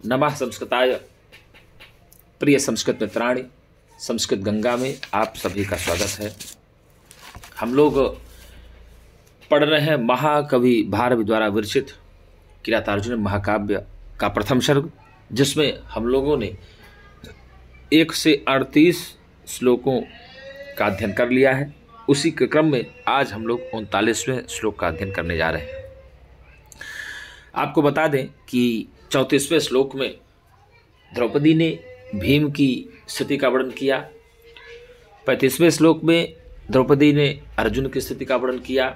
नमः संस्कृताय। प्रिय संस्कृत मित्राणि, संस्कृत गंगा में आप सभी का स्वागत है। हम लोग पढ़ रहे हैं महाकवि भारवी द्वारा विरचित किरातार्जुन महाकाव्य का प्रथम सर्ग, जिसमें हम लोगों ने 1 से 38 श्लोकों का अध्ययन कर लिया है। उसी के क्रम में आज हम लोग 39वें श्लोक का अध्ययन करने जा रहे हैं। आपको बता दें कि 34वें श्लोक में द्रौपदी ने भीम की स्थिति का वर्णन किया। 35वें श्लोक में द्रौपदी ने अर्जुन की स्थिति का वर्णन किया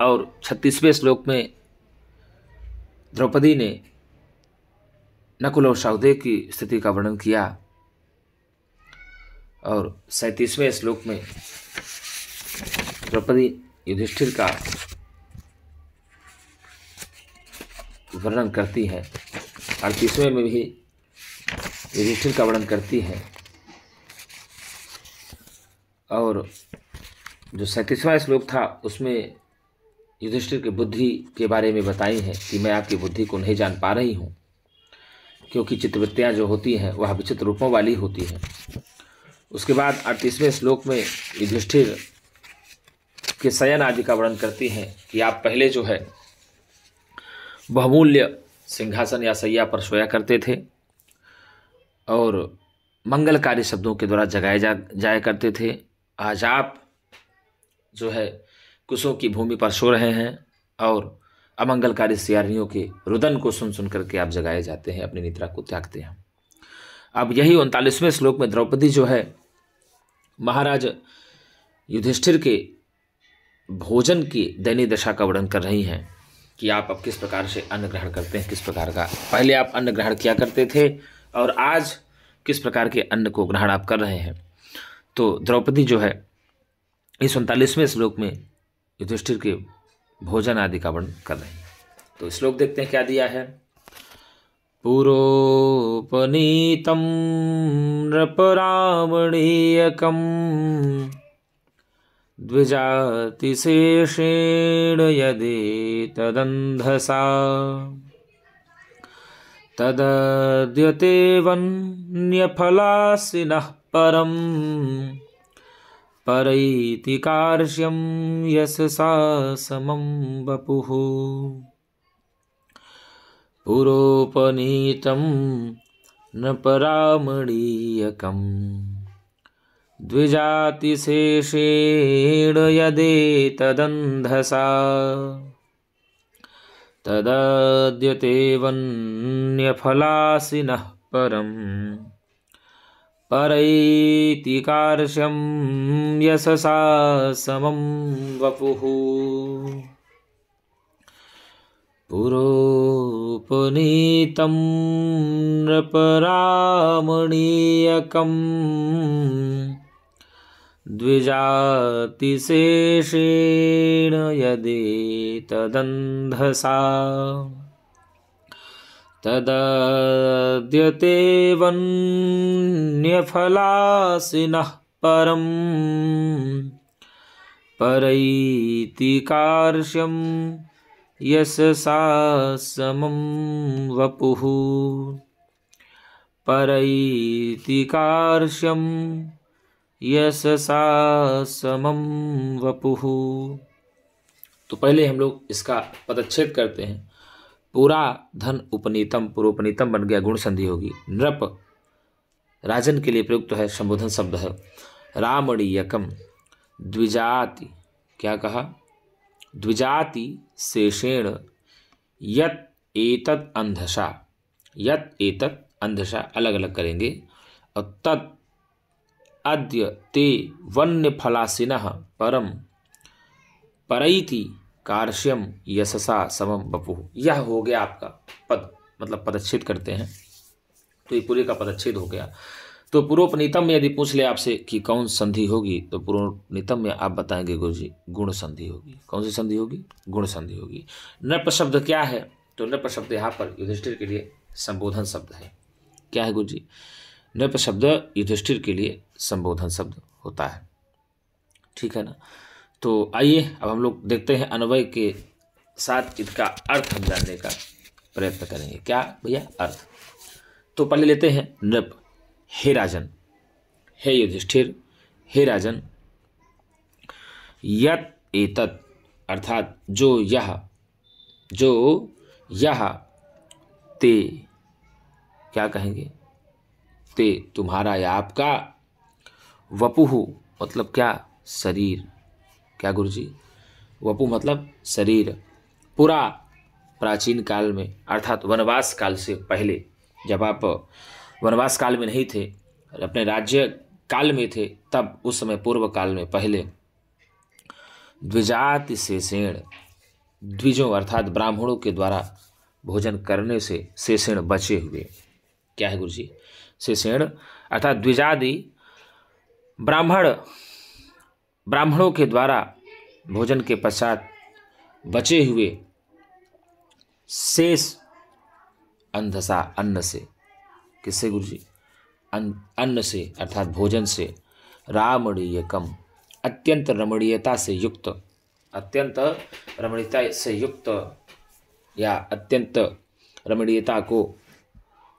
और 36वें श्लोक में द्रौपदी ने नकुल और सहदेव की स्थिति का वर्णन किया और 37वें श्लोक में द्रौपदी युधिष्ठिर का वर्णन करती है। 38वें में भी युधिष्ठिर का वर्णन करती है और जो 37वां श्लोक था उसमें युधिष्ठिर की बुद्धि के बारे में बताई है कि मैं आपकी बुद्धि को नहीं जान पा रही हूँ, क्योंकि चित्तवृत्तियाँ जो होती हैं वह विचित्र रूपों वाली होती हैं। उसके बाद 38वें श्लोक में युधिष्ठिर के शयन आदि का वर्णन करती हैं कि आप पहले जो है बहुमूल्य सिंहासन या सैया पर सोया करते थे और मंगलकारी शब्दों के द्वारा जगाए जाया करते थे। आज आप जो है कुशों की भूमि पर सो रहे हैं और अमंगलकारी सियारियों के रुदन को सुन सुन करके आप जगाए जाते हैं, अपनी निद्रा को त्यागते हैं। अब यही 39वें श्लोक में द्रौपदी जो है महाराज युधिष्ठिर के भोजन की दयनीय दशा का वर्णन कर रही हैं कि आप अब किस प्रकार से अन्न ग्रहण करते हैं, किस प्रकार का पहले आप अन्न ग्रहण किया करते थे और आज किस प्रकार के अन्न को ग्रहण आप कर रहे हैं। तो द्रौपदी जो है इस 39वें श्लोक में युधिष्ठिर के भोजन आदि का वर्णन कर रही है। तो श्लोक देखते हैं क्या दिया है। पुरोपनीतं नृपरामणीयकम् द्विजातिशेषेण यदेतदन्धसा तदद्यते वन्यफलासिनः परं परैति कार्श्यं यशसा समं वपुः। पुरोपनीतं नृपरामणीयकम् द्विजातिशेषेण यदेतदन्धसा तदद्यते वन्यफलासिनः परं परैति कार्श्यं यशसा समं वपुः। पुरोपनीतं नृपरामणीयकम् द्विजातिशेषेण यदेतदन्धसा तदद्यते वन्यफलासिनः परं परैति कार्श्यं यशसा समं वपुः। परैति कार्श्यं यशसा समं वपुः। तो पहले हम लोग इसका पदच्छेद करते हैं। पूरा धन उपनीतम, पुरोपनीतम बन गया, गुण संधि होगी। नृप राजन के लिए प्रयुक्त है, संबोधन शब्द है। रामणीयकम द्विजाति, क्या कहा, द्विजाति शेषेण यत एतत् अंधसा, यत एतत् अंधसा अलग अलग करेंगे और तत् अद्य ते वन्य फलासिनः परम परैति कार्श्यम यशसा समम वपुः। यह हो गया आपका पद, मतलब पदच्छेद करते हैं तो ये पूरे का पदच्छेद हो गया। तो पूर्वोपनीतम में यदि पूछ ले आपसे कि कौन संधि होगी तो पूर्वोपनीतम में आप बताएंगे गुरुजी गुण संधि होगी। कौन सी संधि होगी? गुण संधि होगी। नृप शब्द क्या है? तो नृप शब्द यहाँ पर युधिष्ठिर के लिए संबोधन शब्द है। क्या है गुरुजी? नृप शब्द युधिष्ठिर के लिए संबोधन शब्द होता है। ठीक है ना। तो आइए अब हम लोग देखते हैं अन्वय के साथ इसका अर्थ हम जानने का प्रयत्न करेंगे। क्या भैया? अर्थ। तो पहले लेते हैं नृप। हे राजन, हे युधिष्ठिर, हे राजन, यत एतत् अर्थात जो यह ते, क्या कहेंगे? ते तुम्हारा या आपका, वपुहु मतलब क्या? शरीर। क्या गुरुजी? वपु मतलब शरीर। पूरा प्राचीन काल में अर्थात वनवास काल से पहले, जब आप वनवास काल में नहीं थे, अपने राज्य काल में थे, तब उस समय पूर्व काल में पहले द्विजाति शेषेण, द्विजों अर्थात ब्राह्मणों के द्वारा भोजन करने से शेषेण बचे हुए। क्या है गुरुजी? शेषेण अर्थात द्विजादि ब्राह्मणों के द्वारा भोजन के पश्चात बचे हुए शेष अंधसा, अन्न से। किससे गुरुजी? अन्न से अर्थात भोजन से। रामणीयकम अत्यंत रमणीयता से युक्त, अत्यंत रमणीयता से युक्त या अत्यंत रमणीयता को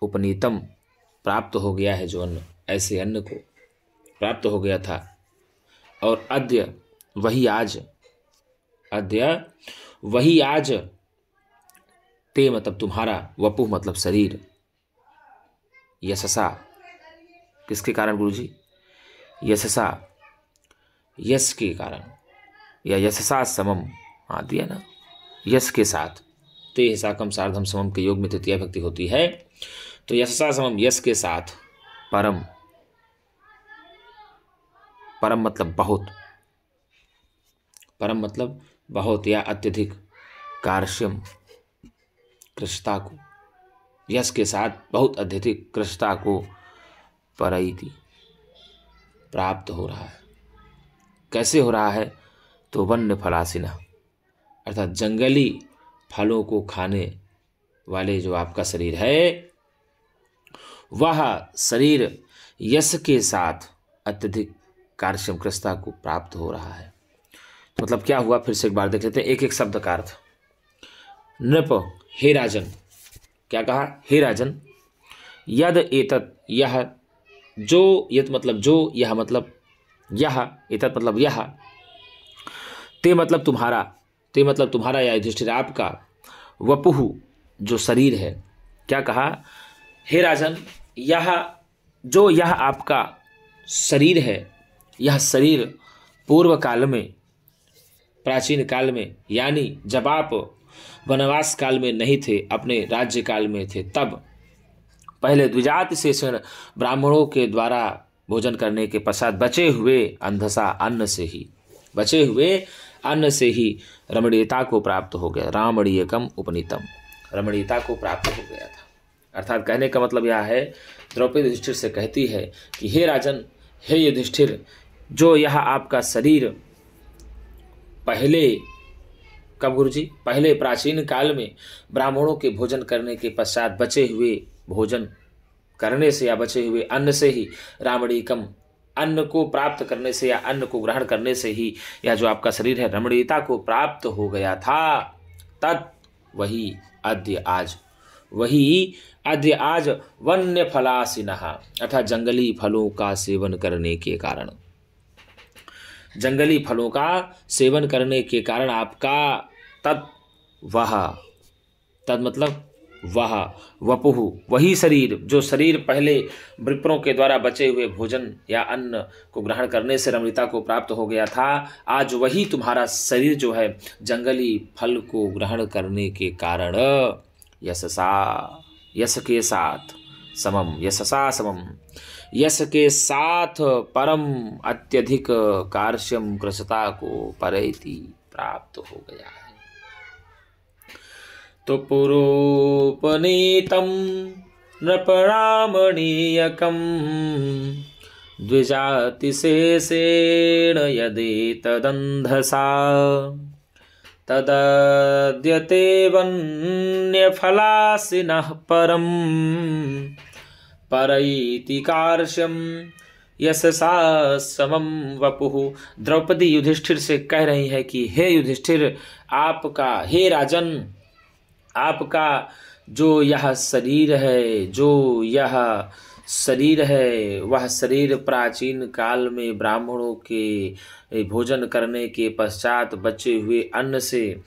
उपनीतम प्राप्त हो गया है जो अन्न, ऐसे अन्न को प्राप्त हो गया था। और अद्य वही आज ते मतलब तुम्हारा, वपुः मतलब शरीर, यशसा किसके कारण गुरुजी? यशसा, यश के कारण, या यशसा समम, हाँ दिया ना, यश के साथ। ते साकम सार्धम समम के योग में तृतीया भक्ति होती है, तो यशसा समम यश के साथ। परम, परम मतलब बहुत, परम मतलब बहुत या अत्यधिक। कार्श्यम कृशता को, यश के साथ बहुत अत्यधिक कृशता को परैति प्राप्त हो रहा है। कैसे हो रहा है? तो वन्य फलासिना अर्थात जंगली फलों को खाने वाले जो आपका शरीर है, वह शरीर यश के साथ अत्यधिक कार्श्यम कृशता को प्राप्त हो रहा है। तो मतलब क्या हुआ? फिर से एक बार देख लेते हैं एक एक शब्द का अर्थ। नृप, हे राजन, क्या कहा? हे राजन, यद एतत् यह, जो, यत मतलब जो, यह मतलब यह, एतत् मतलब यह, ते मतलब तुम्हारा, ते मतलब तुम्हारा या युधिष्ठिर आपका, वपुः जो शरीर है। क्या कहा? हे राजन, यह जो यह आपका शरीर है, यह शरीर पूर्व काल में, प्राचीन काल में, यानी जब आप वनवास काल में नहीं थे, अपने राज्य काल में थे, तब पहले द्विजाति शेषण ब्राह्मणों के द्वारा भोजन करने के पश्चात बचे हुए अंधसा अन्न से ही, बचे हुए अन्न से ही रमणीयता को प्राप्त हो गया। रामणीयकम उपनीतम, रमणीयता को प्राप्त हो गया था। अर्थात कहने का मतलब यह है, द्रौपदी युधिष्ठिर से कहती है कि हे राजन, हे युधिष्ठिर, जो यह आपका शरीर पहले, कब गुरुजी? पहले प्राचीन काल में ब्राह्मणों के भोजन करने के पश्चात बचे हुए भोजन करने से या बचे हुए अन्न से ही, रामणीकम अन्न को प्राप्त करने से या अन्न को ग्रहण करने से ही यह जो आपका शरीर है रमणीयता को प्राप्त हो गया था। तत् वही अद्य आज, वही अद्य आज वन्य फलासिनः अर्थात जंगली फलों का सेवन करने के कारण, जंगली फलों का सेवन करने के कारण आपका तत् वह, तत् मतलब वह, वपुः वही शरीर, जो शरीर पहले विप्रों के द्वारा बचे हुए भोजन या अन्न को ग्रहण करने से रमणीयता को प्राप्त हो गया था, आज वही तुम्हारा शरीर जो है जंगली फल को ग्रहण करने के कारण यशसा, यश के साथ, समम यशसा समम, यश के साथ परम अत्यधिक कार्श्यम कृशता को परैति प्राप्त हो गया है। तो पुरोपनीतम नृपरामणीयकम द्विजाति शेषेण यदेतदंधसा तदद्यते वन्यफलासिनः परम परैति कार्श्यम यशसा समम वपुः। द्रौपदी युधिष्ठिर से कह रही है कि हे युधिष्ठिर, आपका, हे राजन, आपका जो यह शरीर है, जो यह शरीर है, वह शरीर प्राचीन काल में ब्राह्मणों के भोजन करने के पश्चात बचे हुए अन्न से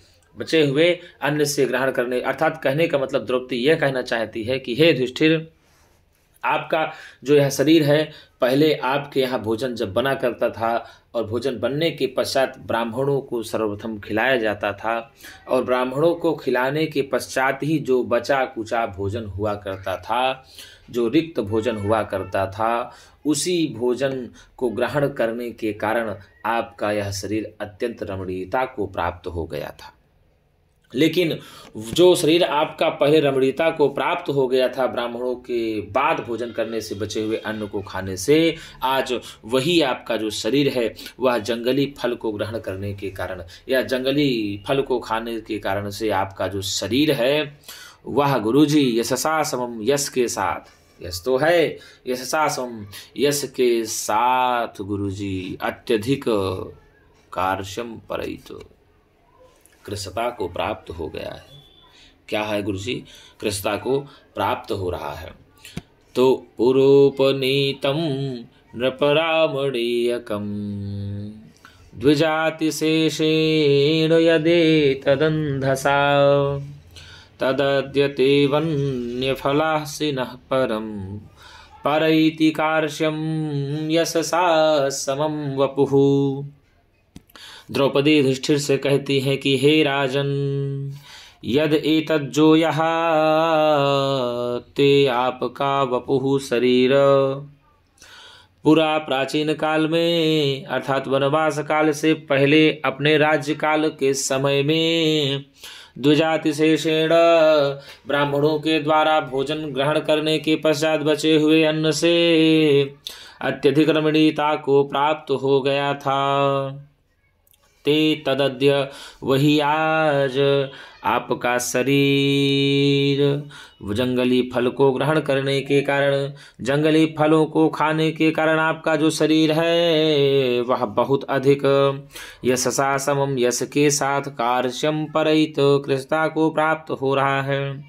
ग्रहण करने, अर्थात कहने का मतलब द्रौपदी यह कहना चाहती है कि हे युधिष्ठिर, आपका जो यह शरीर है, पहले आपके यहाँ भोजन जब बना करता था और भोजन बनने के पश्चात ब्राह्मणों को सर्वप्रथम खिलाया जाता था, और ब्राह्मणों को खिलाने के पश्चात ही जो बचा कुचा भोजन हुआ करता था, जो रिक्त भोजन हुआ करता था, उसी भोजन को ग्रहण करने के कारण आपका यह शरीर अत्यंत रमणीयता को प्राप्त हो गया था। लेकिन जो शरीर आपका पहले रमणीयता को प्राप्त हो गया था ब्राह्मणों के बाद भोजन करने से बचे हुए अन्न को खाने से, आज वही आपका जो शरीर है वह जंगली फल को ग्रहण करने के कारण या जंगली फल को खाने के कारण से आपका जो शरीर है वह गुरुजी यशसा समम, यश के साथ, यश तो है, यशसा समम, यश के साथ गुरुजी अत्यधिक कार्श्यम परैत, कृशता को प्राप्त हो गया है। क्या है गुरुजी? कृशता को प्राप्त हो रहा है। तो पुरोपनीतम नृपरामणीयकम द्विजातिशेषेण यदेतदन्धसा तदद्यते वन्यफलासिनः परम परैति कार्श्यम यशसा समम वपुः। द्रौपदी युधिष्ठिर से कहती है कि हे राजन, यद एतज्जो यह ते आपका वपुः शरीर, पूरा प्राचीन काल में अर्थात वनवास काल से पहले अपने राज्य काल के समय में द्विजातिशेषेण ब्राह्मणों के द्वारा भोजन ग्रहण करने के पश्चात बचे हुए अन्न से अत्यधिक रमणीयता को प्राप्त हो गया था। ते तदद्य, वही आज आपका शरीर जंगली फल को ग्रहण करने के कारण, जंगली फलों को खाने के कारण आपका जो शरीर है वह बहुत अधिक यशसा समम, यश के साथ कार्श्यम परैत, कृशता को प्राप्त हो रहा है।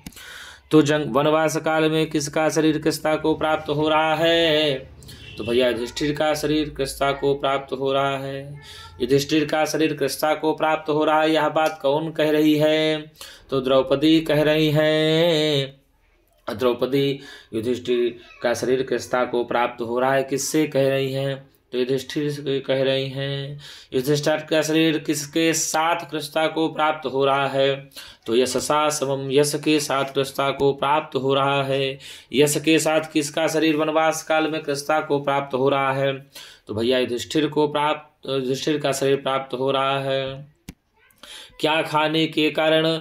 तो वनवास काल में किसका शरीर कृशता को प्राप्त हो रहा है? तो भैया युधिष्ठिर का शरीर कृशता को प्राप्त हो रहा है। युधिष्ठिर का शरीर कृशता को प्राप्त हो रहा है। यह बात कौन कह रही है? तो द्रौपदी कह रही है। द्रौपदी युधिष्ठिर का शरीर कृशता को प्राप्त हो रहा है किससे कह रही हैं? तो युधिष्ठिर से कह रही हैं। युधिष्ठिर का शरीर किसके साथ कृशता को प्राप्त हो रहा है? तो यशसा समम, यश के साथ कृशता को प्राप्त हो रहा है। यश के साथ किसका शरीर वनवास काल में कृशता को प्राप्त हो रहा है? तो भैया युधिष्ठिर का शरीर प्राप्त हो रहा है। क्या खाने के कारण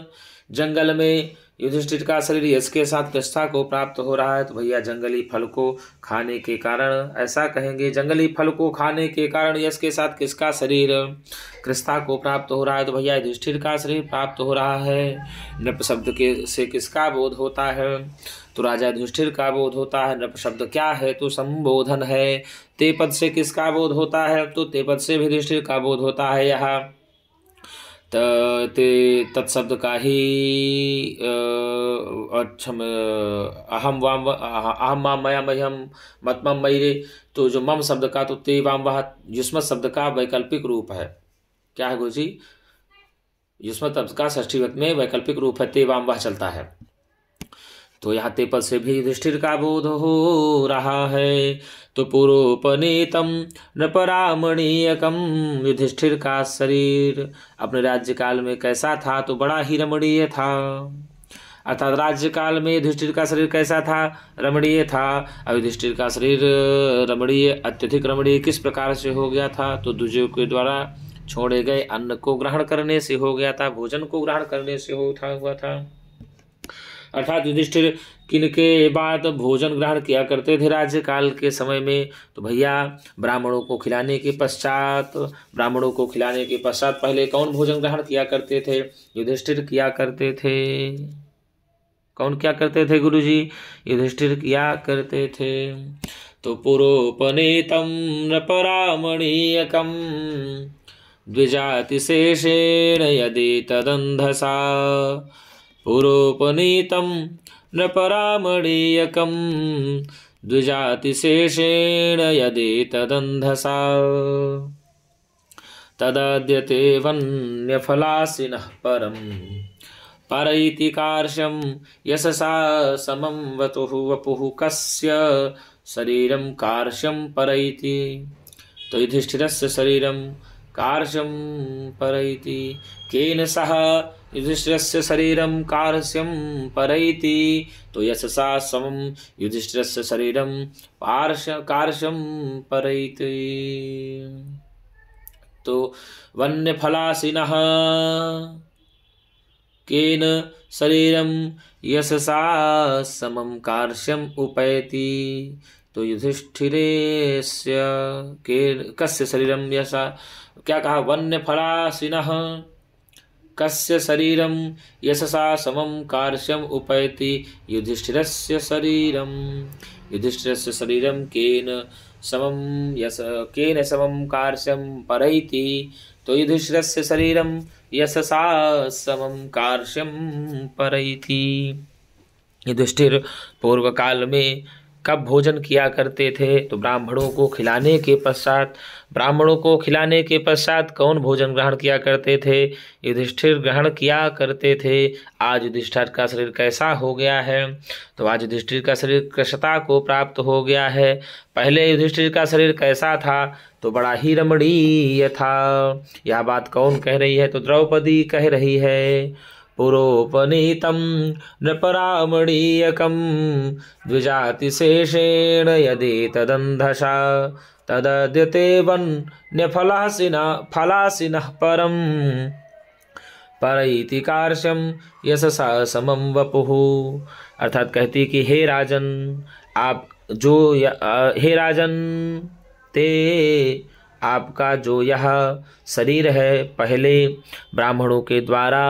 जंगल में युधिष्ठिर का शरीर यश के साथ कृशता को प्राप्त हो रहा है? तो भैया जंगली फल को खाने के कारण, ऐसा कहेंगे जंगली फल को खाने के कारण यश के साथ किसका शरीर कृशता को प्राप्त हो रहा है? तो भैया युधिष्ठिर का शरीर प्राप्त हो रहा है। नृप शब्द के से किसका बोध होता है? तो राजा युधिष्ठिर का बोध होता है। नृप शब्द क्या है? तो संबोधन है। ते पद से किसका बोध होता है? तो ते पद से भी युधिष्ठिर का बोध होता है। यहाँ तत्शब्द का ही अहम वाम मया मह्यम मत मम मयि, तो जो मम शब्द का तो ते वाम वह युष्मत शब्द का वैकल्पिक रूप है। क्या है गुरु जी? युष्मत शब्द का षष्ठी विभक्ति में वैकल्पिक रूप है, ते वाम वह चलता है। तो यहाँ ते पद से भी युधिष्ठिर का बोध हो रहा है। तो पुरोपनीतम नृपरामणीयकम, युधिष्ठिर का शरीर अपने राज्य काल में कैसा था? तो बड़ा ही रमणीय था। अर्थात राज्य काल में युधिष्ठिर का शरीर कैसा था? रमणीय था। अब युधिष्ठिर का शरीर रमणीय, अत्यधिक रमणीय किस प्रकार से हो गया था? तो दूजों के द्वारा छोड़े गए अन्न को ग्रहण करने से हो गया था, भोजन को ग्रहण करने से हुआ था। अर्थात युधिष्ठिर किनके बाद भोजन ग्रहण किया करते थे राज्य काल के समय में? तो भैया ब्राह्मणों को खिलाने के पश्चात पहले कौन भोजन ग्रहण किया करते थे? युधिष्ठिर किया करते थे। कौन क्या करते थे गुरुजी? युधिष्ठिर किया करते थे। तो पुरोपनीतम नृपरामणीयकम द्विजातिशेषेण यदि तदंधसा पुरोपनीतं नृपरामणीयकं द्विजातिशेषेण यदेतदन्धसा तदद्यते वन्यफलासिनः परं परैति कार्श्यं यशसा समं वपुः कस्य शरीरं कार्श्यं परैति। तो युधिष्ठिरस्य शरीरं कार्श्यं परैति केन सह युधिष्ठिरस्य शरीरं कार्श्यं परैति। तो यशसा समं युधिष्ठिरस्य शरीरं कार्श्यं परैति। तो वन्यफलासिनः केन शरीरं यशसा समं कार्श्यम् उपैति। तो युधिष्ठिरेस्य कस्य शरीरं यशा, क्या कहा, वन्यफलासिनः कस्य शरीरं यशसा समं कार्श्यम् उपैति। युधिष्ठिरस्य शरीरं केन समं कार्श्यं परैति। तो युधिष्ठिरस्य शरीरं यशसा समं कार्श्यं परैति। युधिष्ठिर पूर्व काल में कब भोजन किया करते थे? तो ब्राह्मणों को खिलाने के पश्चात कौन भोजन ग्रहण किया करते थे? युधिष्ठिर ग्रहण किया करते थे। आज युधिष्ठिर का शरीर कैसा हो गया है? तो आज युधिष्ठिर का शरीर कृशता को प्राप्त हो गया है। पहले युधिष्ठिर का शरीर कैसा था? तो बड़ा ही रमणीय था। यह बात कौन कह रही है? तो द्रौपदी कह रही है। पुरोपनीतं नृपरामणीयकं द्विजातिशेषेण यदेतदन्धसा तदद्यते वन्यफलासिनः परं परैति कार्श्यं यशसा समं वपुः। अर्थात कहती कि हे राजन, आपका जो यह शरीर है, पहले ब्राह्मणों के द्वारा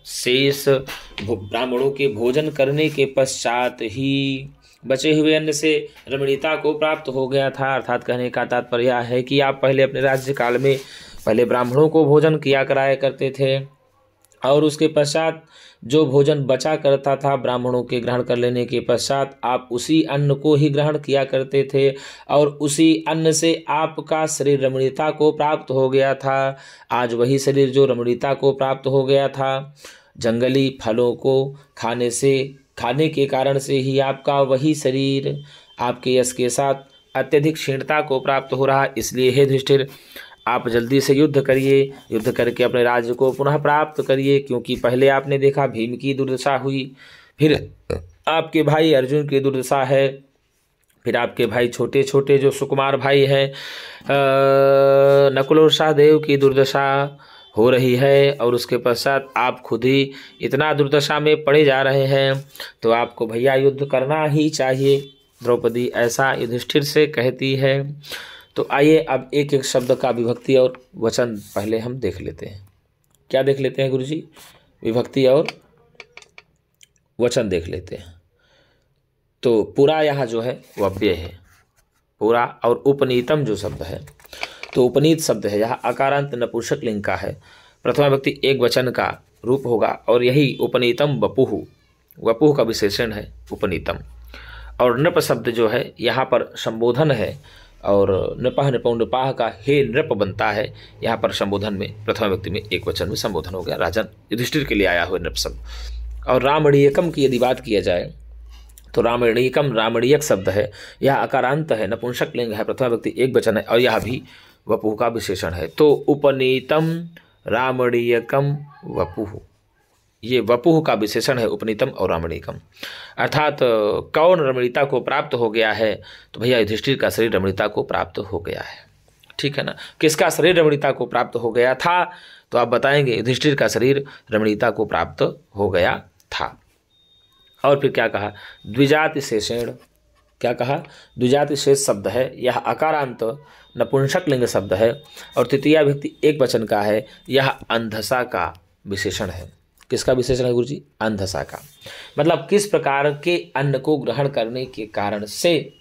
शेष ब्राह्मणों के भोजन करने के पश्चात ही बचे हुए अन्न से रमणीयता को प्राप्त हो गया था। अर्थात कहने का तात्पर्य है कि आप पहले अपने राज्य काल में पहले ब्राह्मणों को भोजन किया कराया करते थे और उसके पश्चात जो भोजन बचा करता था ब्राह्मणों के ग्रहण कर लेने के पश्चात आप उसी अन्न को ही ग्रहण किया करते थे और उसी अन्न से आपका शरीर रमणीयता को प्राप्त हो गया था। आज वही शरीर जो रमणीयता को प्राप्त हो गया था, जंगली फलों को खाने के कारण से ही आपका वही शरीर आपके यश के साथ अत्यधिक क्षीणता को प्राप्त हो रहा। इसलिए हे युधिष्ठिर, आप जल्दी से युद्ध करिए, युद्ध करके अपने राज्य को पुनः प्राप्त करिए, क्योंकि पहले आपने देखा भीम की दुर्दशा हुई, फिर आपके भाई अर्जुन की दुर्दशा है, फिर आपके भाई छोटे छोटे जो सुकुमार भाई हैं नकुल और सहदेव की दुर्दशा हो रही है और उसके पश्चात आप खुद ही इतना दुर्दशा में पड़े जा रहे हैं। तो आपको भैया युद्ध करना ही चाहिए। द्रौपदी ऐसा युधिष्ठिर से कहती है। तो आइए अब एक एक शब्द का विभक्ति और वचन पहले हम देख लेते हैं। क्या देख लेते हैं गुरुजी? विभक्ति और वचन देख लेते हैं। तो पूरा यहाँ जो है वो अव्यय है, पूरा। और उपनीतम जो शब्द है, तो उपनीत शब्द है, यहाँ अकारांत नपुंसक लिंग का है, प्रथमा व्यक्ति एक वचन का रूप होगा और यही उपनीतम वपुः का विशेषण है उपनीतम। और नृप शब्द जो है यहाँ पर संबोधन है और नृपः नृपौ नृपाः का हे नृप बनता है। यहाँ पर संबोधन में प्रथमा व्यक्ति में एक वचन में संबोधन हो गया, राजन युधिष्ठिर के लिए आया हुआ नृप शब्द। और रामणीयकम की यदि बात किया जाए तो रामणीयक शब्द है, यह अकारांत है, नपुंसक लिंग है, प्रथमा व्यक्ति एक वचन है और यह भी वपुः का विशेषण है। तो उपनीतम रामणीयकम वपुः, ये वपुः का विशेषण है, उपनीतम और रामणीयकम। अर्थात कौन रमणीयता को प्राप्त हो गया है? तो भैया युधिष्ठिर का शरीर रमणीयता को प्राप्त हो गया है, ठीक है ना। किसका शरीर रमणीयता को प्राप्त हो गया था? तो आप बताएंगे युधिष्ठिर का शरीर रमणीयता को प्राप्त हो गया था। और फिर क्या कहा? द्विजाति शेषेण, क्या कहा? द्विजाति शेष शब्द है, यह अकारांत नपुंसक लिंग शब्द है और तृतीया व्यक्ति एक वचन का है, यह अंधसा का विशेषण है। किसका विशेषण है गुरुजी? अंधसा का। मतलब किस प्रकार के अन्न को ग्रहण करने के कारण से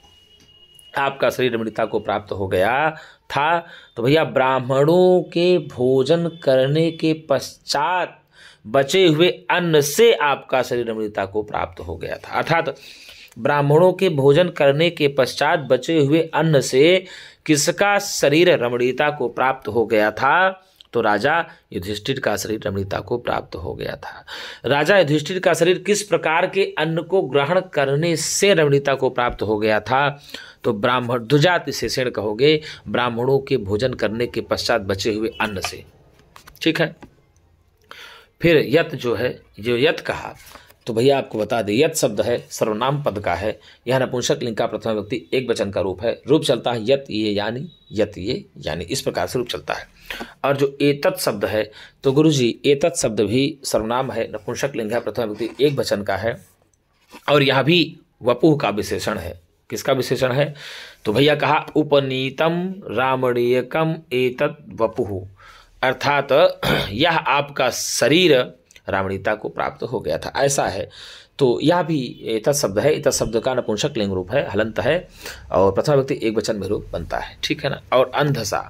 आपका शरीर रमणीयता को प्राप्त हो गया था? तो भैया ब्राह्मणों के भोजन करने के पश्चात बचे हुए अन्न से आपका शरीर रमणीयता को प्राप्त हो गया था। अर्थात ब्राह्मणों के भोजन करने के पश्चात बचे हुए अन्न से किसका शरीर रमणीयता को प्राप्त हो गया था? तो राजा युधिष्ठिर का शरीर रमणीयता को प्राप्त हो गया था। राजा युधिष्ठिर का शरीर किस प्रकार के अन्न को ग्रहण करने से रमणीयता को प्राप्त हो गया था? तो ब्राह्मण द्विजाति शेषण कहोगे, ब्राह्मणों के भोजन करने के पश्चात बचे हुए अन्न से। ठीक है। फिर यत जो है, जो यत कहा तो भैया आपको बता दें, यत शब्द है सर्वनाम पद का है। यह नपुंसक लिंग का प्रथम व्यक्ति एक वचन का रूप है। रूप चलता है यत ये यानी, यत ये यानी, इस प्रकार से रूप चलता है। और जो एतत् शब्द है तो गुरुजी एतत् शब्द भी सर्वनाम है, नपुंसक लिंग है, प्रथम व्यक्ति एक वचन का है। और यह भी वपुः का विशेषण है। किसका विशेषण है? तो भैया कहा उपनीतम रामणीयकम एतत् वपुः, अर्थात यह आपका शरीर रामणीयता को प्राप्त हो गया था, ऐसा है। तो यह भी एतत् शब्द है। एतत् शब्द का नपुंसक लिंग रूप है, हलंत है और प्रथम व्यक्ति एक वचन में रूप बनता है। ठीक है ना। और अंधसा,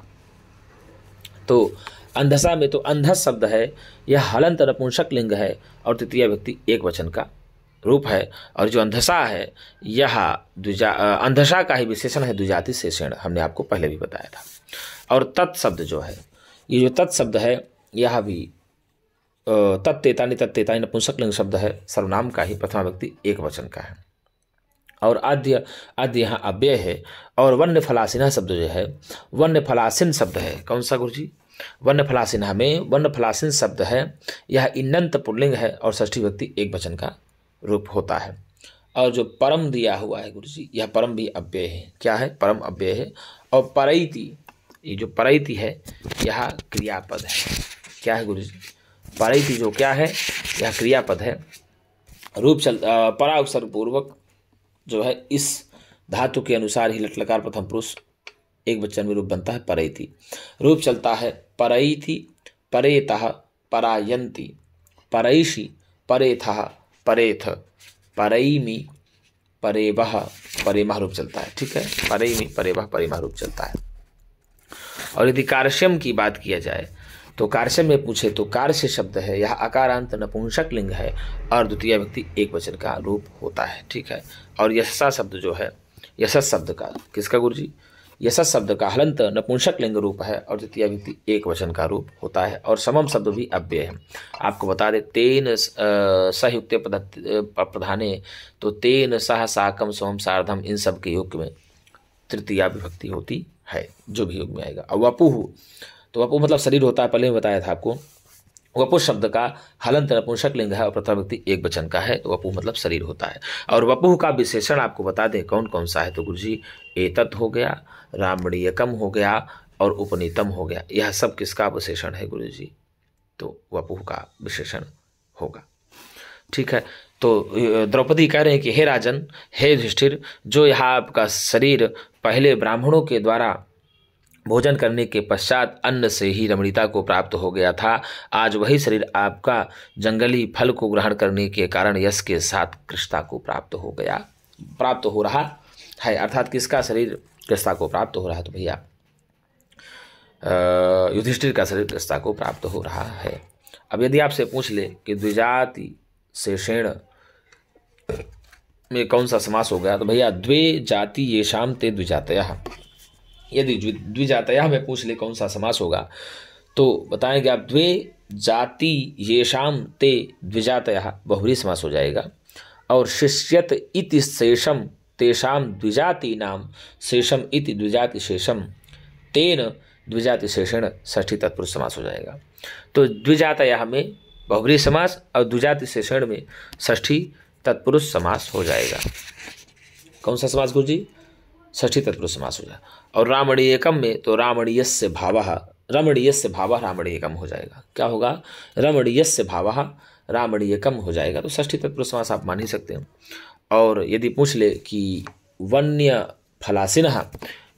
तो अंधसा में तो अंधस शब्द है, यह हलंत नपुंसक लिंग है और तृतीय व्यक्ति एक वचन का रूप है। और जो अंधसा है यह अंधसा का ही विशेषण है, द्विजाति शेषण, हमने आपको पहले भी बताया था। और तत् शब्द जो है, ये जो तत् शब्द है यह भी तत्तेतानि नपुंसक लिंग शब्द है, सर्वनाम का ही, प्रथमा व्यक्ति एक वचन का है। और आद्य यहाँ अव्यय है। और वन्य फलासिना शब्द जो है, वन्य फलासिन शब्द है। कौन सा गुरुजी? वन्य फलासिना में वन्य फलासिन शब्द है, यह इन्नंत पुल्लिंग है और षष्ठी व्यक्ति एक वचन का रूप होता है। और जो परम दिया हुआ है गुरुजी, यह परम भी अव्यय है। क्या है? परम अव्यय है। और परैति, ये जो परैति है यह क्रियापद है। क्या है गुरुजी? परैति जो क्या है, यह क्रियापद है। रूप परा उपसर्ग पूर्वक जो है इस धातु के अनुसार ही लट लकार प्रथम पुरुष एक वचन में रूप बनता है परैति। रूप चलता है परैति, परेतः, परायन्ति, परैषि, परेथः, परेथ, परैमि, परेवः, परेमः रूप चलता है। ठीक है। परैमि, परेवः, परेमः रूप चलता है। और यदि कारस्यम की बात किया जाए तो कारस्यम में पूछे तो कारस्य शब्द है, यह अकारांत नपुंसक लिंग है और द्वितीय व्यक्ति एक वचन का रूप होता है। ठीक है। और यशसा शब्द जो है, यशस शब्द का, किसका गुरुजी? यशस शब्द का हलंत नपुंसक लिंग रूप है और द्वितीय व्यक्ति एक वचन का रूप होता है। और समम शब्द भी अव्यय है। आपको बता दें, तेन सयुक्त प्रधाने, तो तेन सह साकम सोम सार्धम, इन सब के योग में तृतीया विभक्ति होती है, जो भी योग में आएगा। और वपुः, तो वपुः मतलब शरीर होता है, पहले में बताया था आपको। वपुः शब्द का हलंत नपुंसक लिंग है और प्रथम व्यक्ति एक वचन का है, तो वपुः मतलब शरीर होता है। और वपुः का विशेषण आपको बता दें कौन कौन सा है, तो गुरुजी एतत् हो गया, रामणीयकम हो गया और उपनीतम हो गया। यह सब किसका विशेषण है गुरुजी? तो वपुः का विशेषण होगा। ठीक है। तो द्रौपदी कह रहे हैं कि हे राजन, हे युधिष्ठिर, जो यह आपका शरीर पहले ब्राह्मणों के द्वारा भोजन करने के पश्चात अन्न से ही रमणीयता को प्राप्त हो गया था, आज वही शरीर आपका जंगली फल को ग्रहण करने के कारण यश के साथ कृष्णता को प्राप्त हो रहा है। अर्थात किसका शरीर कृष्णता को प्राप्त हो रहा है? तो भैया युधिष्ठिर का शरीर कृष्णता को प्राप्त हो रहा है। अब यदि आपसे पूछ ले कि द्विजाति शेषेण में कौन सा समास हो गया, तो भैया द्वे जाति येषाम ते द्विजातयः। यदि द्विजातयः में पूछ ले कौन सा समास होगा, तो बताएंगे आप द्वे जाति येषाम ते द्विजातयः, बहुब्रीहि समास हो जाएगा। और शिष्यत इति शेषम तेषाम द्विजाति नाम शेषम इति द्विजाति शेषम तेन द्विजाति शेषण षष्ठी तत्पुरुष समास हो जाएगा। तो द्विजातयः में बहुब्रीहि समास और द्विजाति शेषण में षष्ठी तत्पुरुष समास हो जाएगा। कौन सा समास गुरुजी? षष्ठी तत्पुरुष समास हो जाएगा। और रामणीयकम में तो रामणीयस्य भावः, रमणीयस्य भावः रामणीयकम हो जाएगा। क्या होगा? रमणीयस्य भावः रामणीयकम हो जाएगा। तो षष्ठी तत्पुरुष समास आप मान ही सकते हैं। और यदि पूछ ले कि वन्य फलासिनः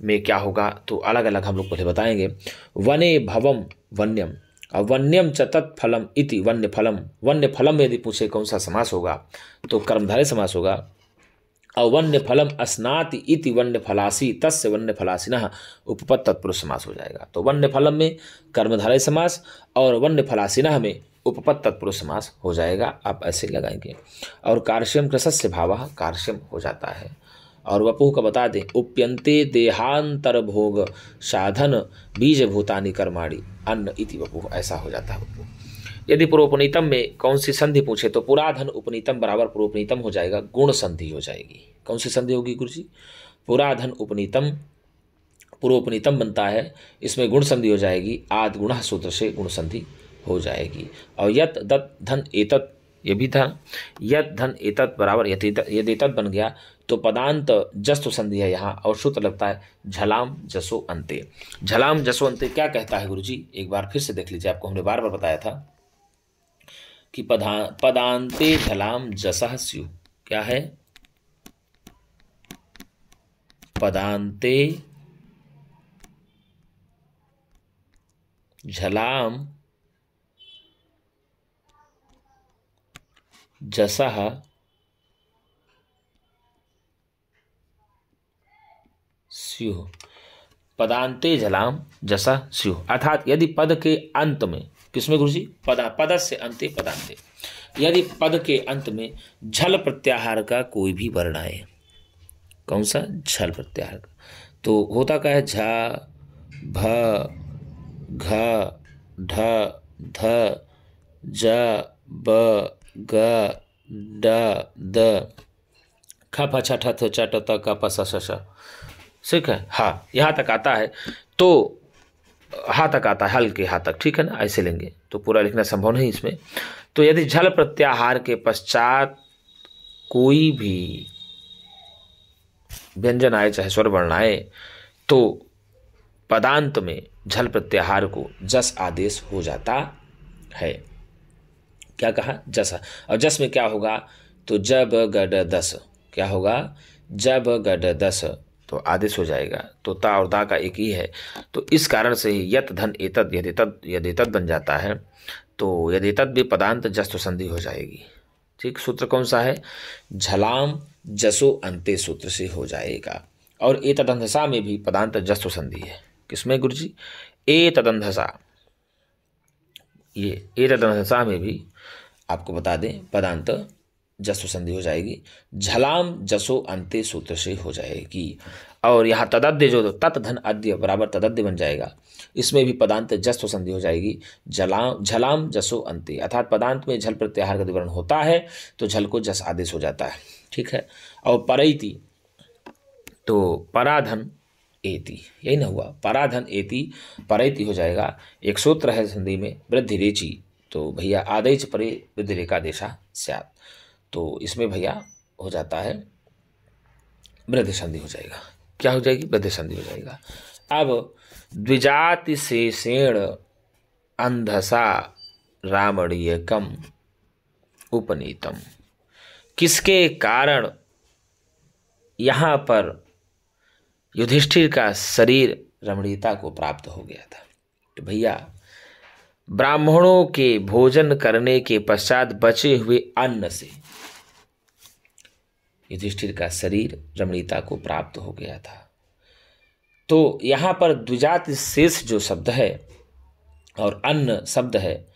में क्या होगा, तो अलग अलग हम लोग पहले बताएंगे। वने भवम वन्यम, और वन्यम च तत्फलम इति वन्य फलम। वन्य फलम में यदि पूछे कौन सा समास होगा, तो कर्मधारय समास होगा। और वन्य फलम अस्नाति इति वन्य फलासी तस्य वन्य फलासिनः उपपद तत्पुरुष समास हो जाएगा। तो वन्य फलम में कर्मधारय समास और वन्य फलासिनः में उपपद तत्पुरुष समास हो जाएगा, आप ऐसे लगाएंगे। और कार्श्यम कृशस्य भावः, कार्श्यम हो जाता है। और वपुः का बता दें, उप्यन्ते देहांतर भोग साधन बीज भूतानि कर्माणि अन्न इति वपुः, ऐसा हो जाता है वपुः। यदि पूर्वोपनीतम में कौन सी संधि पूछे तो पुराधन उपनीतम बराबर पूर्वोपनीतम हो जाएगा, गुण संधि हो जाएगी। कौन सी संधि होगी गुरु जी? पुराधन उपनीतम, पूर्वोपनीतम बनता है, इसमें गुण संधि हो जाएगी, आद गुणः सूत्र से गुण संधि हो जाएगी। और यत दत धन एतत, ये भी था, यत धन एतत बराबर यदि एतत बन गया तो पदांत जस्तु संधि है यहाँ, और सूत्र लगता है झलाम जसो अंते। झलाम जसो अंते क्या कहता है गुरुजी? एक बार फिर से देख लीजिए, आपको हमने बार बार बताया था कि पदांते झलाम जसः स्यु, क्या है? पदांते झलाम जसः स्युः, पदांते झलाम जसा स्युः। अर्थात यदि पद के अंत में, किसमें गुरुजी? पदस्य अंते पदांते, यदि पद के अंत में झल प्रत्याहार का कोई भी वर्ण आए, कौन सा? झल प्रत्याहार का, तो होता क्या है? झ भ घ ढ ध ज ब ग ड द ख फ छ ठ थ च ट त क प स श श, ठीक है। हाँ, यहाँ तक आता है, तो हाँ तक आता है, हल के हाँ तक, ठीक है ना, ऐसे लेंगे तो पूरा लिखना संभव नहीं इसमें। तो यदि झल प्रत्याहार के पश्चात कोई भी व्यंजन आए, चाहे स्वर वर्ण आए, तो पदांत में झल प्रत्याहार को जस आदेश हो जाता है। क्या कहा? जस। और जस में क्या होगा? तो जब गड दस, क्या होगा? जब गड दस, तो आदेश हो जाएगा। तो ता और दा का एक ही है, तो इस कारण से ही यत धन एतद यदेतद बन जाता है। तो यदेतद भी पदांत जस्तो संधि हो जाएगी। ठीक, सूत्र कौन सा है? झलाम जसो अंते सूत्र से हो जाएगा। और ए तदंधसा में भी पदांत जस्तो संधि है। किसमें गुरुजी? ए तदंधसा, ये ए तदंधसा में भी आपको बता दें पदांत जसो संधि हो जाएगी। झलाम जसो अंते सूत्र से हो जाएगी। और यहाँ तदद्य जो तत् धन अद्य बराबर तदद्य बन जाएगा, इसमें भी पदांत जसो संधि हो जाएगी। झलाम जसो अंते, अर्थात पदांत में झल प्रत्याहार का विवरण होता है तो झल को जस आदेश हो जाता है। ठीक है। और परैति, तो पराधन एति, यही ना हुआ? पराधन एति परैति हो जाएगा। एक सूत्र है संधि में वृद्धि रेचि, तो भैया आदेश परे वृद्धि रेखा देशा स्यात्, तो इसमें भैया हो जाता है वृद्धि संधि हो जाएगा। क्या हो जाएगी? वृद्धि संधि हो जाएगा। अब द्विजाति शेषेण अंधसा रामणीयकम उपनीतम, किसके कारण यहाँ पर युधिष्ठिर का शरीर रमणीयता को प्राप्त हो गया था? तो भैया ब्राह्मणों के भोजन करने के पश्चात बचे हुए अन्न से युधिष्ठिर का शरीर रमणीयता को प्राप्त हो गया था। तो यहाँ पर द्विजाति शेष जो शब्द है और अन्न शब्द है,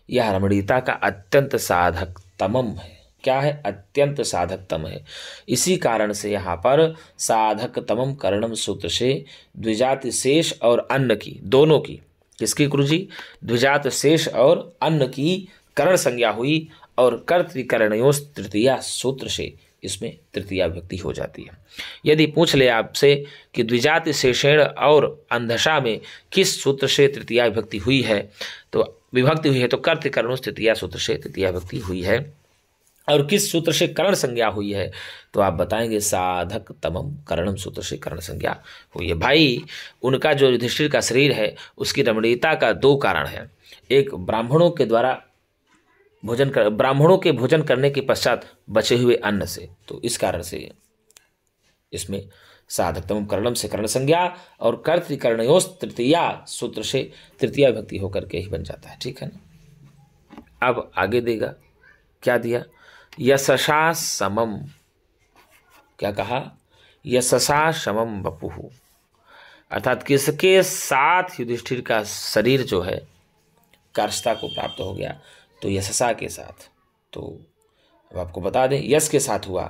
यह रमणीयता का अत्यंत साधकतमम है। क्या है? अत्यंत साधकतम है। इसी कारण से यहाँ पर साधकतमम करणम सूत्र से द्विजाति शेष और अन्न की, दोनों की, किसकी गुरुजी? द्विजात शेष और अन्न की करण संज्ञा हुई, और कर्तृकरणयोस् तृतीया सूत्र से इसमें तृतीया विभक्ति हो जाती है। यदि पूछ ले आपसे कि द्विजाति शेषेण और अंधसा में किस सूत्र से तृतीया विभक्ति हुई है, तो विभक्ति हुई है तो कर्तृकरणोस् तृतीया सूत्र से तृतीया विभक्ति हुई है। और किस सूत्र से करण संज्ञा हुई है, तो आप बताएंगे साधक तमम करणम सूत्र से करण संज्ञा हुई है। भाई उनका जो युधिष्ठिर का शरीर है उसकी रमणीयता का दो कारण है। एक ब्राह्मणों के भोजन करने के पश्चात बचे हुए अन्न से, तो इस कारण से इसमें साधकतम करणम से करण संज्ञा और कर्तृकरणयोस् तृतीया सूत्र से तृतीया विभक्ति होकर के ही बन जाता है। ठीक है ना। अब आगे देगा, क्या दिया? यशसा समम, क्या कहा? यशसा समम वपुः, अर्थात किसके साथ युधिष्ठिर का शरीर जो है कर्षता को प्राप्त हो गया? तो यशसा के साथ। तो अब आपको बता दें यश के साथ हुआ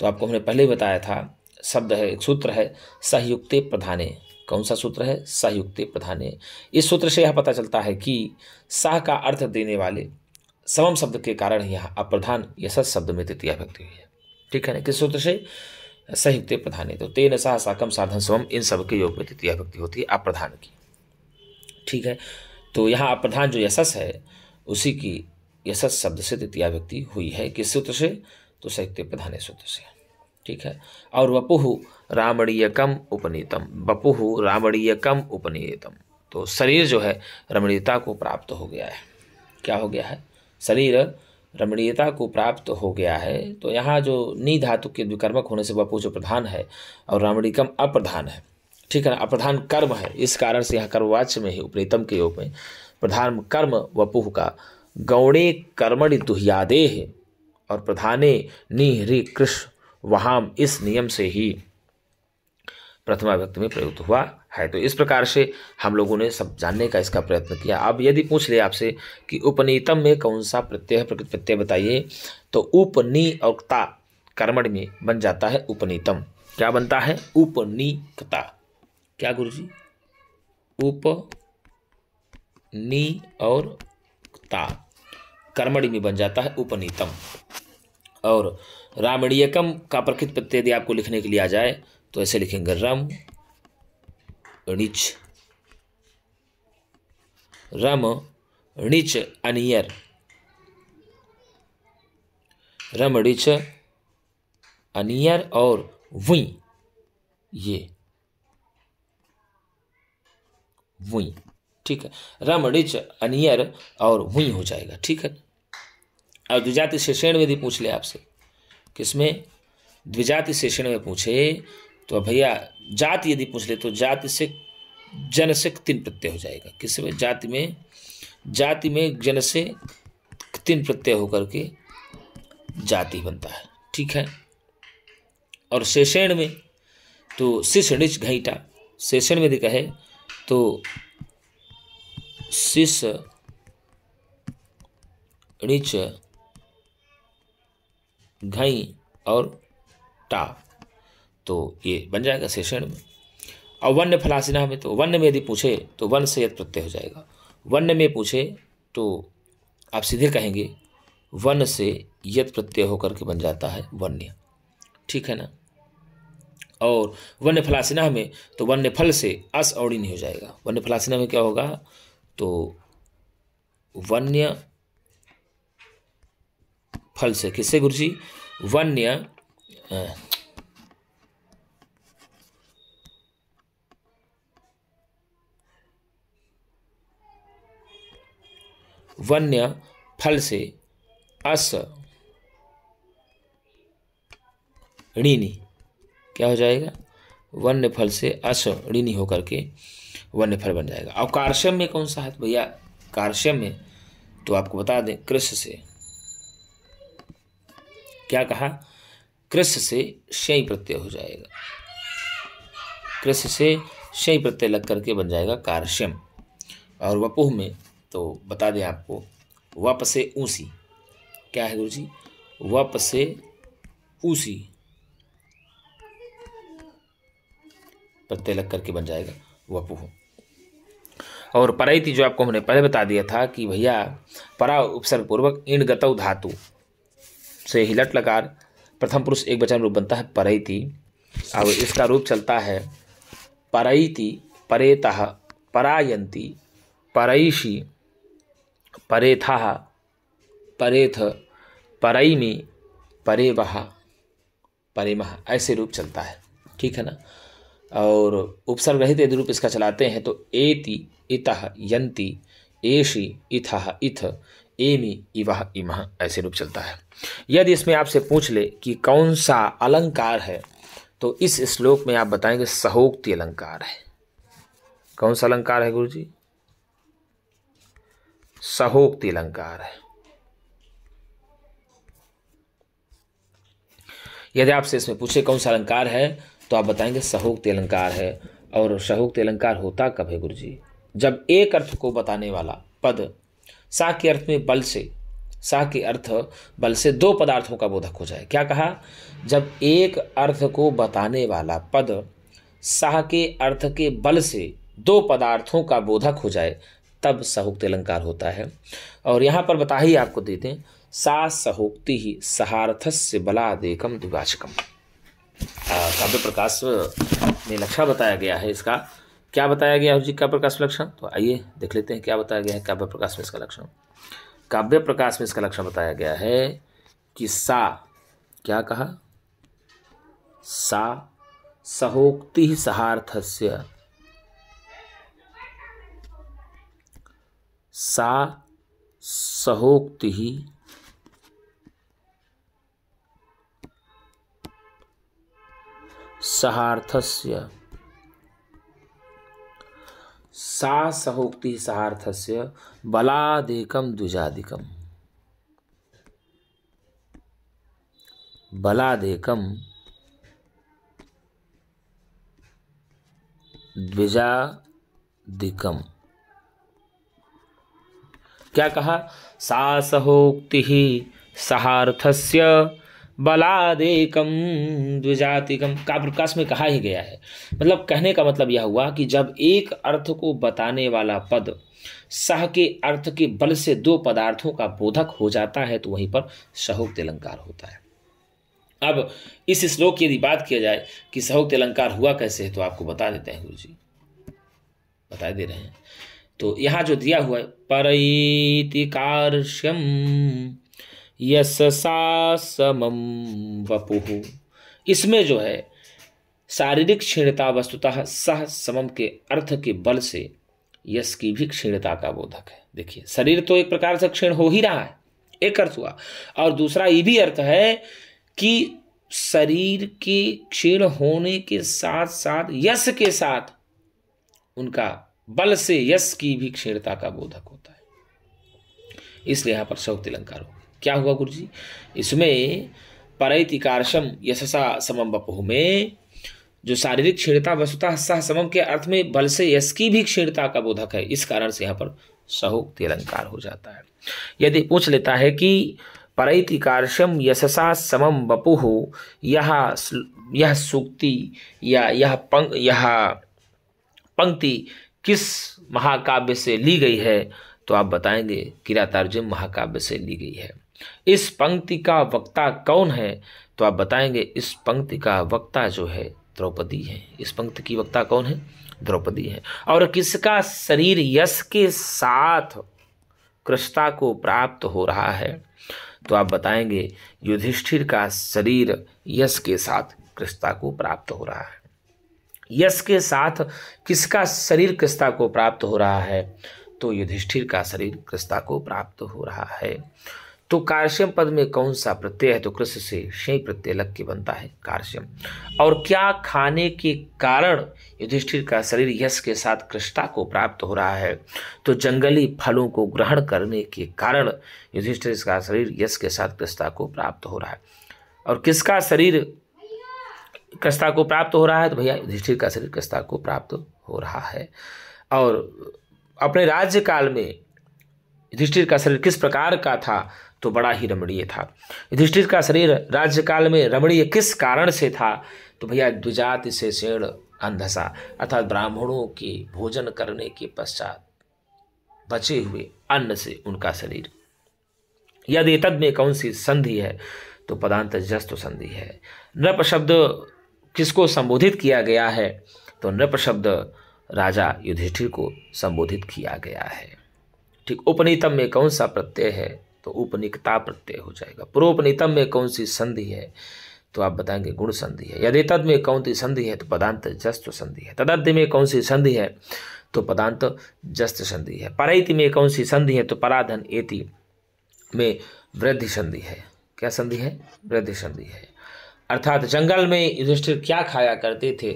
तो आपको हमने पहले ही बताया था, शब्द है, एक सूत्र है सहयुक्ते प्रधाने। कौन सा सूत्र है? सहयुक्ते प्रधाने। इस सूत्र से यह पता चलता है कि सह का अर्थ देने वाले समम शब्द के कारण यहाँ अप्रधान यशस शब्द में तृतीया विभक्ति हुई है। ठीक है ना? किस सूत्र से? संयुक्ते प्रधाने। तो तेन सह साकम साधन समम, इन सब के योग में तृतीया विभक्ति होती है अप्रधान की। ठीक है, तो यहाँ अप्रधान जो यशस है उसी की यशस शब्द से तृतीया विभक्ति हुई है। किस सूत्र से? तो संयुक्ते प्रधाने सूत्र से। ठीक है, और वपुहु रामणीयकम उपनीतम। वपुहु रामणीयकम उपनीतम, तो शरीर जो है रमणीयता को प्राप्त हो गया है। क्या हो गया है? शरीर रमणीयता को प्राप्त हो गया है। तो यहाँ जो नी धातु के द्विकर्मक होने से वपु जो प्रधान है और रामणीकम अप्रधान है। ठीक है ना? अप्रधान कर्म है, इस कारण से यहाँ कर्मवाच्य में ही उपनीतम के योग में प्रधान कर्म वपुह का गौणे कर्मणि दुह्यादेह और प्रधाने निहरि कृष्ण वहाम, इस नियम से ही प्रथमा विभक्ति में प्रयुक्त हुआ है। तो इस प्रकार से हम लोगों ने सब जानने का इसका प्रयत्न किया। अब यदि पूछ ले आपसे कि उपनीतम में कौन सा प्रत्यय है, प्रकृत प्रत्यय बताइए, तो उपनी और ता कर्मण में बन जाता है उपनीतम। क्या बनता है? उपनीकता। क्या गुरुजी? उपनी और ता कर्मणि में बन जाता है उपनीतम। और रामणीयकम का प्रकृत प्रत्यय यदि आपको लिखने के लिए आ जाए तो ऐसे लिखेंगे रम णिच, रम णिच अनियर, रम णिच अनियर और वुई, ये वुई। ठीक है, रम णिच अनियर और वुई हो जाएगा। ठीक है, और द्विजाति शेषण में यदि पूछ ले आपसे, किसमें? द्विजाति शेषण में पूछे तो भैया जाति यदि पूछ ले तो जाति से जन से तीन प्रत्यय हो जाएगा। किस में? जाति में, जाति में जन से तीन प्रत्यय होकर के जाति बनता है। ठीक है, और शेषण में तो शिश णिच घईटा, शेषण में यदि कहे तो शिश णिच घई और टा, तो ये बन जाएगा शेषण में। और वन्य फलासिना में तो वन्य में यदि पूछे तो वन से यत प्रत्यय हो जाएगा। वन्य में पूछे तो आप सीधे कहेंगे वन से यत प्रत्यय होकर के बन जाता है वन्य। ठीक है ना? और वन्य फलासिना में तो वन्य फल से अस औड़ी नहीं हो जाएगा। वन्य फलासिना में क्या होगा? तो वन्य फल से, किससे गुरुजी? वन्य वन्य फल से अस ऋणी, क्या हो जाएगा? वन्य फल से अस ऋणी होकर के वन्य फल बन जाएगा। और कार्श्यम में कौन सा है? तो भैया कार्श्यम में तो आपको बता दें कृष्ण से, क्या कहा? कृष्ण से शय प्रत्यय हो जाएगा। कृष्ण से शय प्रत्यय लग करके बन जाएगा कार्श्यम। और वपुह में तो बता दें आपको वप से ऊसी, क्या है गुरुजी? वप से ऊसी प्रत्यय लग करके बन जाएगा वपुह। और परैति जो आपको हमने पहले बता दिया था कि भैया परा उपसर्ग पूर्वक ईण गतौ धातु से ही लट लकार प्रथम पुरुष एक वचन रूप बनता है परैति। अब इसका रूप चलता है परैति, परेतः, परायन्ति, परैषि, परेथः, परेथ, परैमि, परेवः, परेमः, ऐसे रूप चलता है। ठीक है ना? और उपसर्ग रहित यदि रूप इसका चलाते हैं तो एति, इतः, यन्ति, एषि, इथः, इथ, एमि, इवः, इमः, ऐसे रूप चलता है। यदि इसमें आपसे पूछ ले कि कौन सा अलंकार है तो इस श्लोक में आप बताएंगे सहोक्ति अलंकार है। कौन सा अलंकार है गुरुजी? सहोक्ति अलंकार है। यदि आपसे इसमें पूछे कौन सा अलंकार है तो आप बताएंगे सहोक्ति अलंकार है। और सहोक्ति अलंकार होता कब है गुरुजी? जब एक अर्थ को बताने वाला पद सा के अर्थ में बल से सा के अर्थ बल से दो पदार्थों का बोधक हो जाए। क्या कहा? जब एक अर्थ को बताने वाला पद सा के अर्थ के बल से दो पदार्थों का बोधक हो जाए तब सहोक्ति अलंकार होता है। और यहाँ पर बता ही आपको देते हैं, सा सहोक्ति ही सहार्थस्य बलादेकम द्विवाचकम। काव्य प्रकाश में लक्षण बताया गया है इसका। क्या बताया गया है जी काव्य प्रकाश लक्षण? तो आइए देख लेते हैं क्या बताया गया है काव्य प्रकाश में इसका लक्षण। काव्य प्रकाश में इसका लक्षण बताया गया है कि सा, क्या कहा? सा सहोक्ति सहार्थस्य, सा सहोक्ति सहार्थस्य, सा सहोक्ति सहार्थस्य बलादेकम द्विजादिकम, बलादेकम द्विजादिकम। क्या कहा? सा सहोक्ति सहार्थस्य बलादेकम द्विजातिकम। काव्य प्रकाश में कहा ही गया है, मतलब कहने का मतलब यह हुआ कि जब एक अर्थ को बताने वाला पद सह के अर्थ के बल से दो पदार्थों का बोधक हो जाता है तो वहीं पर सहोक्ति अलंकार होता है। अब इस श्लोक की यदि बात किया जाए कि सहोक्ति अलंकार हुआ कैसे है तो आपको बता देते हैं, गुरु जी बता दे रहे हैं। तो यहाँ जो दिया हुआ है, परैति कार्श्यम यशसा समम वपुः, इसमें जो है शारीरिक क्षीणता वस्तुतः सह समम के अर्थ के बल से यश की भी क्षीणता का बोधक है। देखिए, शरीर तो एक प्रकार से क्षीण हो ही रहा है, एक अर्थ हुआ, और दूसरा ये भी अर्थ है कि शरीर के क्षीण होने के साथ साथ यश के साथ उनका बल से यश की भी क्षीणता का बोधक होता है, इसलिए यहाँ पर सहोक्ति अलंकार हो। क्या हुआ गुरु जी? इसमें परैति कार्श्यम यशसा समम वपुः में जो शारीरिक क्षीणता वस्तुतः सह समम के अर्थ में बल से यश की भी क्षीणता का बोधक है, इस कारण से यहाँ पर सहोक्ति अलंकार हो जाता है। यदि पूछ लेता है कि परैति कार्श्यम यशसा समम वपुः, यह सूक्ति या यह पंक्ति किस महाकाव्य से ली गई है, तो आप बताएंगे किरातार्जुन महाकाव्य से ली गई है। इस पंक्ति का वक्ता कौन है, तो आप बताएंगे इस पंक्ति का वक्ता जो है द्रौपदी है। इस पंक्ति की वक्ता कौन है? द्रौपदी है। और किसका शरीर यश के साथ कृष्णा को प्राप्त हो रहा है, तो आप बताएंगे युधिष्ठिर का शरीर यश के साथ कृष्णा को प्राप्त हो रहा है। यश के साथ किसका शरीर कृष्णा को प्राप्त हो रहा है, तो युधिष्ठिर का शरीर कृष्णा को प्राप्त हो रहा है। तो कार्श्यम पद में कौन सा प्रत्यय है, तो कृष्ण से शय प्रत्यय लग के बनता है कार्श्यम। और क्या खाने के कारण युधिष्ठिर का शरीर यश के साथ कृष्णा को प्राप्त हो रहा है, तो जंगली फलों को ग्रहण करने के कारण युधिष्ठिर का शरीर यश के साथ कृष्णा को प्राप्त हो रहा है। और किसका शरीर कृष्णा को प्राप्त हो रहा है, तो भैया युधिष्ठिर का शरीर कृष्णा को प्राप्त हो रहा है। और अपने राज्य काल में युधिष्ठिर का शरीर किस प्रकार का था, तो बड़ा ही रमणीय था। युधिष्ठिर का शरीर राज्य काल में रमणीय किस कारण से था, तो भैया द्विजाति से शेण अंधसा, अर्थात ब्राह्मणों के भोजन करने के पश्चात बचे हुए अन्न से उनका शरीर। यदि तद में कौन सी संधि है, तो पदांत जस्तु संधि है। नृप शब्द किसको संबोधित किया गया है, तो नृप शब्द राजा युधिष्ठिर को संबोधित किया गया है। ठीक। उपनीतम में कौन सा प्रत्यय है, तो उपनिकता प्रत्यय हो जाएगा। पुरोपनीतम में कौन सी संधि है, तो आप बताएंगे गुण संधि है। यदि तद में कौन सी संधि है, तो पदांत जस्त संधि है। तदद्य में कौन सी संधि है, तो पदांत जस्त संधि है। परैति में कौन सी संधि है, तो पराधन एति में वृद्धि संधि है। क्या संधि है? वृद्धि संधि है। अर्थात जंगल में युधिष्ठिर क्या खाया करते थे,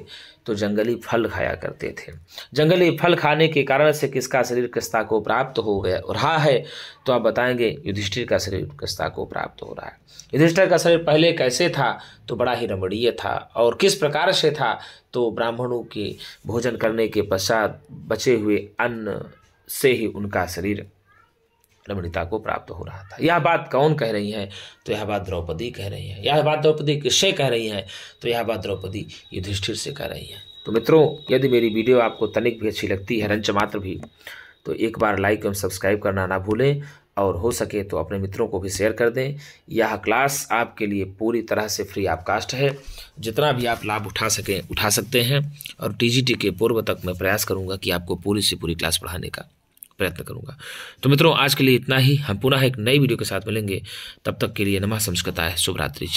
तो जंगली फल खाया करते थे। जंगली फल खाने के कारण से किसका शरीर कृष्णा को प्राप्त हो गया रहा है, तो आप बताएंगे युधिष्ठिर का शरीर कृष्णा को प्राप्त हो रहा है। युधिष्ठिर का शरीर पहले कैसे था, तो बड़ा ही रमणीय था। और किस प्रकार से था, तो ब्राह्मणों के भोजन करने के पश्चात बचे हुए अन्न से ही उनका शरीर रमणीयता को प्राप्त हो रहा था। यह बात कौन कह रही हैं? तो यह बात द्रौपदी कह रही हैं। यह बात द्रौपदी किससे कह रही हैं? तो यह बात द्रौपदी युधिष्ठिर से कह रही हैं। तो मित्रों, यदि मेरी वीडियो आपको तनिक भी अच्छी लगती है, रंच मात्र भी, तो एक बार लाइक एवं सब्सक्राइब करना ना भूलें और हो सके तो अपने मित्रों को भी शेयर कर दें। यह क्लास आपके लिए पूरी तरह से फ्री ऑफ कास्ट है। जितना भी आप लाभ उठा सकते हैं और टीजीटी के पूर्व तक मैं प्रयास करूंगा कि आपको पूरी से पूरी क्लास पढ़ाने का प्रयत्न करूंगा। तो मित्रों, आज के लिए इतना ही। हम पुनः एक नई वीडियो के साथ मिलेंगे। तब तक के लिए नमः संस्कृताय, शुभ रात्रि।